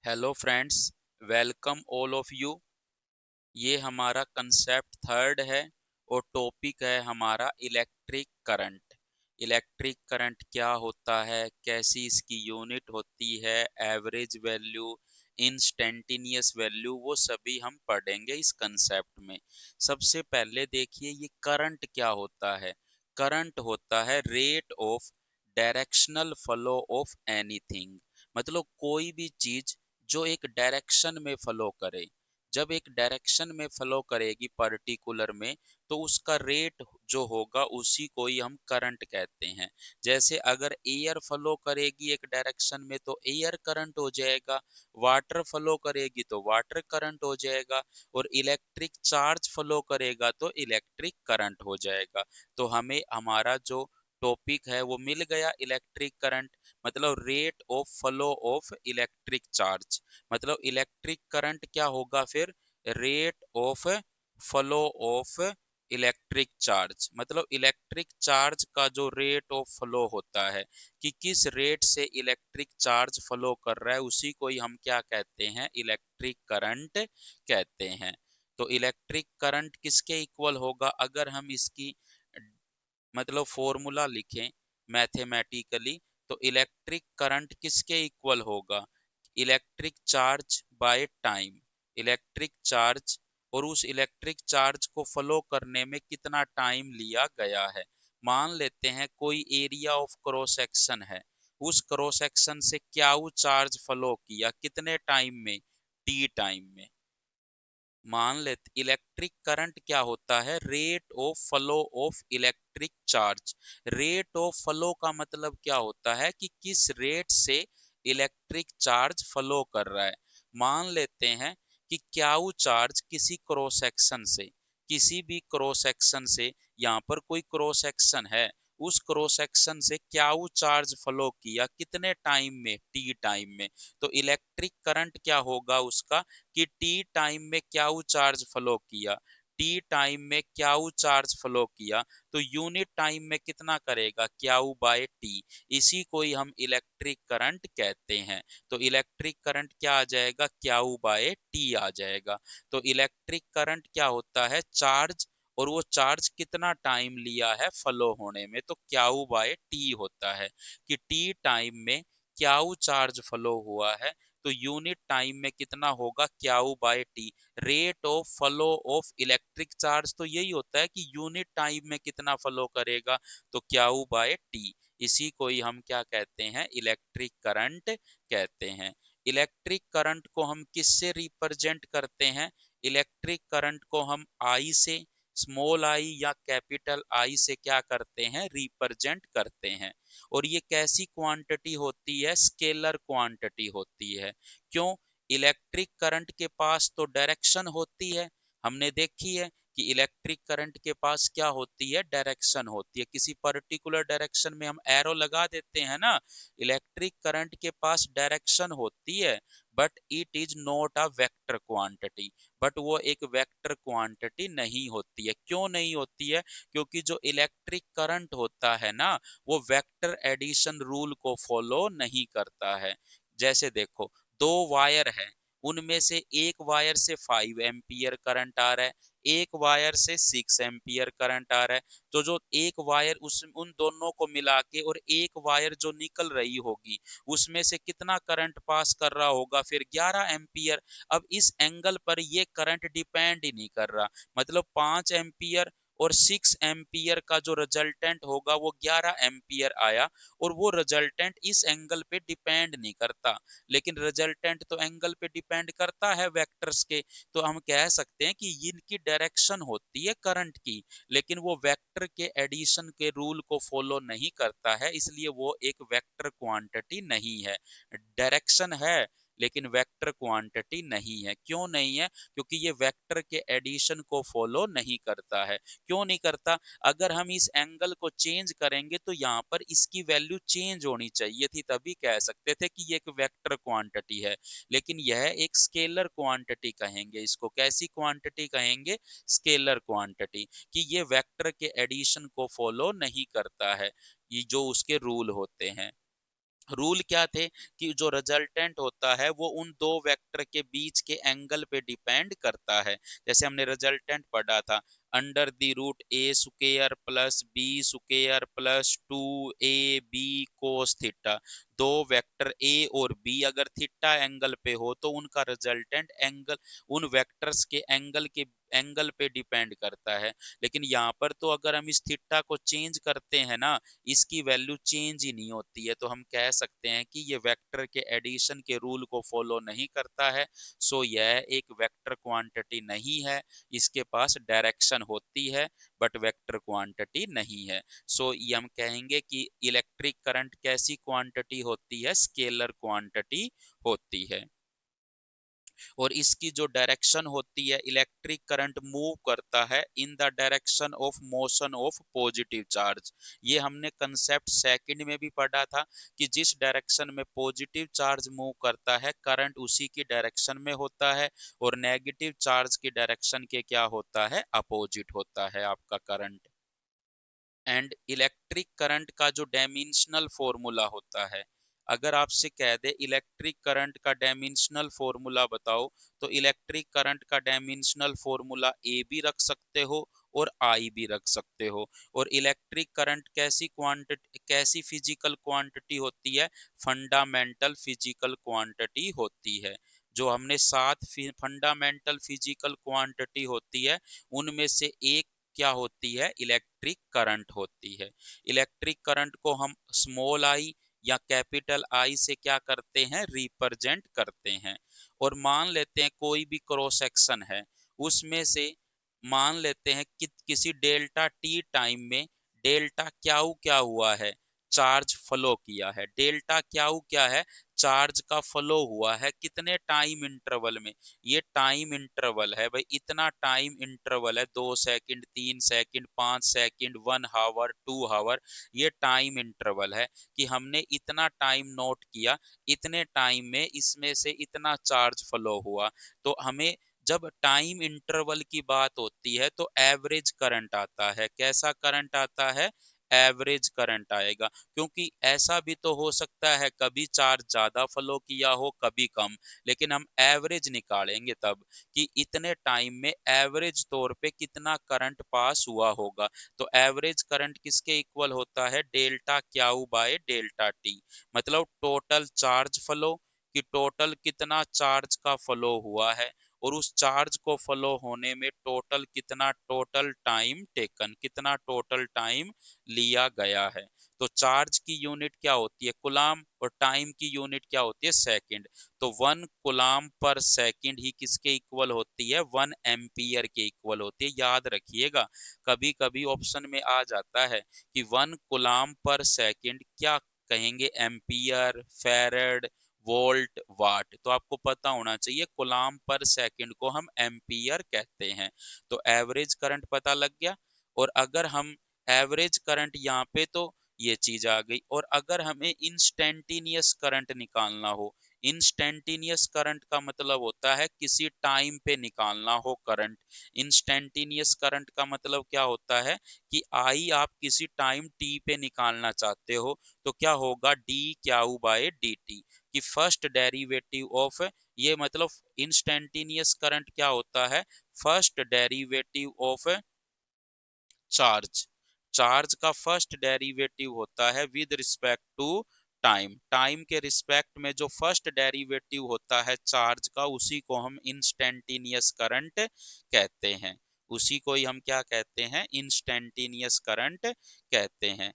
Hello friends, welcome all of you. ये हमारा concept third है और टॉपिक है हमारा इलेक्ट्रिक करंट। इलेक्ट्रिक करंट क्या होता है, कैसी इसकी यूनिट होती है, एवरेज वैल्यू, इंस्टेंटेनियस वैल्यू, वो सभी हम पढ़ेंगे इस कंसेप्ट में। सबसे पहले देखिए ये करंट क्या होता है। करंट होता है rate of directional flow of anything. मतलब कोई भी चीज जो एक डायरेक्शन में फ्लो करे। जब एक डायरेक्शन में फ्लो करेगी पर्टिकुलर में, तो उसका रेट जो होगा उसी को ही हम करंट कहते हैं। जैसे अगर एयर फ्लो करेगी एक डायरेक्शन में तो एयर करंट हो जाएगा, वाटर फ्लो करेगी तो वाटर करंट हो जाएगा, और इलेक्ट्रिक चार्ज फ्लो करेगा तो इलेक्ट्रिक करंट हो जाएगा। तो हमें हमारा जो टॉपिक है वो मिल गया, इलेक्ट्रिक करंट मतलब rate of flow of electric charge. मतलब इलेक्ट्रिक करंट क्या होगा फिर, rate of flow of electric charge. मतलब इलेक्ट्रिक चार्ज का जो रेट ऑफ फ्लो होता है कि किस रेट से इलेक्ट्रिक चार्ज फ्लो कर रहा है, उसी को ही हम क्या कहते हैं, इलेक्ट्रिक करंट कहते हैं। तो इलेक्ट्रिक करंट किसके इक्वल होगा, अगर हम इसकी मतलब फॉर्मूला लिखें मैथमेटिकली, तो इलेक्ट्रिक करंट किसके इक्वल होगा, electric charge by time. Electric charge और उस इलेक्ट्रिक चार्ज को फ्लो करने में कितना टाइम लिया गया है। मान लेते हैं कोई एरिया ऑफ क्रॉस सेक्शन है, उस क्रॉस सेक्शन से क्या वो चार्ज फ्लो किया कितने टाइम में, टी टाइम में। मान लेते इलेक्ट्रिक करंट क्या होता है, rate of flow of electric charge. Rate of flow का मतलब क्या होता है कि किस रेट से इलेक्ट्रिक चार्ज फ्लो कर रहा है। मान लेते हैं कि क्या वो चार्ज किसी क्रॉस सेक्शन से, किसी भी क्रॉस सेक्शन से, यहाँ पर कोई क्रॉस सेक्शन है, उस क्रॉस सेक्शन से क्या वो चार्ज फ्लो किया कितने टाइम में, टी टाइम में। तो इलेक्ट्रिक करंट क्या होगा उसका कि टी टाइम में क्या वो चार्ज फ्लो किया, टी टाइम में क्या वो चार्ज फ्लो किया, तो यूनिट टाइम में कितना करेगा, क्या वो बाय टी। इसी को ही हम इलेक्ट्रिक करंट कहते हैं। तो इलेक्ट्रिक करंट क्या आ जाएगा, क्या वो बाय टी आ जाएगा। तो इलेक्ट्रिक करंट क्या होता है, चार्ज, और वो चार्ज कितना टाइम लिया है फ्लो होने में, तो क्या वो बाय टी होता है कि टी टाइम में क्या वो चार्ज फ्लो हुआ है, तो यूनिट टाइम में कितना होगा, Q by T. Rate of flow of electric charge तो यही होता है कि यूनिट टाइम में कितना फ्लो करेगा, तो क्याउ बाय टी। इसी को ही हम क्या कहते हैं, इलेक्ट्रिक करंट कहते हैं। इलेक्ट्रिक करंट को हम किससे रिप्रेजेंट करते हैं, इलेक्ट्रिक करंट को हम आई से, स्मॉल आई या कैपिटल आई से क्या करते हैं, रिप्रेजेंट करते हैं। और ये कैसी क्वांटिटी होती है, स्केलर क्वांटिटी होती है। क्यों, इलेक्ट्रिक करंट के पास तो डायरेक्शन होती है, हमने देखी है कि इलेक्ट्रिक करंट के पास क्या होती है, डायरेक्शन होती है, किसी पर्टिकुलर डायरेक्शन में हम एरो लगा देते हैं ना। इलेक्ट्रिक करंट के पास डायरेक्शन होती है, but it is not a vector quantity. But वो एक वेक्टर क्वांटिटी नहीं होती है। क्यों नहीं होती है, क्योंकि जो इलेक्ट्रिक करंट होता है ना, वो वेक्टर एडिशन रूल को फॉलो नहीं करता है। जैसे देखो, दो वायर है, उनमें से एक वायर से 5 एम्पियर करंट आ रहा है, एक वायर से 6 एम्पियर करंट आ रहा है। तो जो एक वायर उस उन दोनों को मिला के, और एक वायर जो निकल रही होगी उसमें से कितना करंट पास कर रहा होगा, फिर 11 एम्पियर। अब इस एंगल पर ये करंट डिपेंड ही नहीं कर रहा। मतलब 5 एम्पियर और 6 एम्पियर का जो रिजल्टेंट होगा वो 11 एम्पियर आया, और वो रिजल्टेंट इस एंगल पे डिपेंड नहीं करता। लेकिन रिजल्टेंट तो एंगल पे डिपेंड करता है वेक्टर्स के। तो हम कह सकते हैं कि इनकी डायरेक्शन होती है करंट की, लेकिन वो वेक्टर के एडिशन के रूल को फॉलो नहीं करता है, इसलिए वो एक वेक्टर क्वांटिटी नहीं है। डायरेक्शन है लेकिन वेक्टर क्वांटिटी नहीं है। क्यों नहीं है, क्योंकि ये वेक्टर के एडिशन को फॉलो नहीं करता है। क्यों नहीं करता, अगर हम इस एंगल को चेंज करेंगे तो यहाँ पर इसकी वैल्यू चेंज होनी चाहिए थी, तभी कह सकते थे कि ये एक वेक्टर क्वांटिटी है। लेकिन यह एक स्केलर क्वांटिटी कहेंगे इसको। कैसी क्वांटिटी कहेंगे, स्केलर क्वांटिटी, कि ये वेक्टर के एडिशन को फॉलो नहीं करता है, ये जो उसके रूल होते हैं। रूल क्या थे कि जो रिजल्टेंट होता है वो उन दो वेक्टर के बीच के एंगल पे डिपेंड करता है। जैसे हमने रिजल्टेंट पढ़ा था, under the root a square plus b square plus 2ab cos theta. दो वेक्टर ए और बी अगर थीटा एंगल पे हो तो उनका रिजल्टेंट एंगल उन वेक्टर्स के एंगल पे डिपेंड करता है। लेकिन यहाँ पर तो अगर हम इस थीटा को चेंज करते हैं ना, इसकी वैल्यू चेंज ही नहीं होती है, तो हम कह सकते हैं कि ये वेक्टर के एडिशन के रूल को फॉलो नहीं करता है। सो यह एक वेक्टर क्वांटिटी नहीं है। इसके पास डायरेक्शन होती है बट वेक्टर क्वांटिटी नहीं है। सो ये हम कहेंगे कि इलेक्ट्रिक करंट कैसी क्वांटिटी होती है, स्केलर क्वांटिटी होती है। और इसकी जो डायरेक्शन होती है, इलेक्ट्रिक करंट मूव करता है in the direction of motion of positive charge. ये हमने कंसेप्ट सेकंड में भी पढ़ा था कि जिस डायरेक्शन में पॉजिटिव चार्ज मूव करता है, करंट उसी की डायरेक्शन में होता है, और नेगेटिव चार्ज की डायरेक्शन के क्या होता है, अपोजिट होता है आपका करंट। एंड इलेक्ट्रिक करंट का जो डायमेंशनल फॉर्मूला होता है, अगर आपसे कह दे इलेक्ट्रिक करंट का डायमेंशनल फॉर्मूला बताओ, तो इलेक्ट्रिक करंट का डायमेंशनल फॉर्मूला ए भी रख सकते हो और आई भी रख सकते हो। और इलेक्ट्रिक करंट कैसी क्वांटिटी, कैसी फिजिकल क्वांटिटी होती है, फंडामेंटल फिजिकल क्वांटिटी होती है। जो हमने सात फंडामेंटल फिजिकल क्वांटिटी होती है, उनमें से एक क्या होती है, इलेक्ट्रिक करंट होती है। इलेक्ट्रिक करंट को हम स्मॉल आई या कैपिटल आई से क्या करते हैं, रिप्रेजेंट करते हैं। और मान लेते हैं कोई भी क्रॉस सेक्शन है, उसमें से मान लेते हैं कि किसी डेल्टा टी टाइम में डेल्टा क्याऊ क्या हुआ है, चार्ज फ्लो किया है। डेल्टा क्याऊ क्या है, चार्ज का फ्लो हुआ है, कितने टाइम इंटरवल में, ये टाइम इंटरवल है भाई, इतना टाइम इंटरवल है, 2 second, 3 second, 5 second, 1 hour, 2 hour, ये टाइम इंटरवल है कि हमने इतना टाइम नोट किया, इतने टाइम में इसमें से इतना चार्ज फ्लो हुआ। तो हमें जब टाइम इंटरवल की बात होती है तो एवरेज करंट आता है। कैसा करंट आता है, एवरेज करंट आएगा। क्योंकि ऐसा भी तो हो सकता है कभी चार्ज ज्यादा फ्लो किया हो, कभी कम, लेकिन हम एवरेज निकालेंगे तब कि इतने टाइम में एवरेज तौर पे कितना करंट पास हुआ होगा। तो एवरेज करंट किसके इक्वल होता है, डेल्टा क्याऊ बाय डेल्टा टी। मतलब टोटल चार्ज फ्लो, कि टोटल कितना चार्ज का फ्लो हुआ है, और उस चार्ज को फ्लो होने में टोटल टाइम टेकन, कितना टोटल टाइम लिया गया है। तो चार्ज की यूनिट क्या होती है, कुलाम, और टाइम की यूनिट क्या होती है, सेकंड। तो 1 कुलाम पर सेकंड ही किसके इक्वल होती है, 1 एम्पियर के इक्वल होती है। याद रखिएगा, कभी कभी ऑप्शन में आ जाता है कि 1 कुलाम पर सेकंड क्या कहेंगे, एम्पियर, फेरेड, वोल्ट, वाट। तो आपको पता होना चाहिए कुलाम पर सेकंड को हम एम्पियर कहते हैं। तो एवरेज करंट पता लग गया। और अगर हम एवरेज करंट यहाँ पे, तो ये चीज आ गई। और अगर हमें इंस्टेंटेनियस करंट निकालना हो, इंस्टेंटेनियस करंट का मतलब होता है किसी टाइम पे निकालना हो करंट। इंस्टेंटेनियस करंट का मतलब क्या होता है कि आई आप किसी टाइम टी पे निकालना चाहते हो, तो क्या होगा, d q by d t, कि फर्स्ट डेरिवेटिव ऑफ, ये मतलब इंस्टेंटेनियस करंट क्या होता है, first derivative of charge. Charge का फर्स्ट डेरिवेटिव होता है with respect to time. Time के रिस्पेक्ट में जो फर्स्ट डेरिवेटिव होता है चार्ज का, उसी को हम इंस्टेंटेनियस करंट कहते हैं। उसी को ही हम क्या कहते हैं, इंस्टेंटेनियस करंट कहते हैं।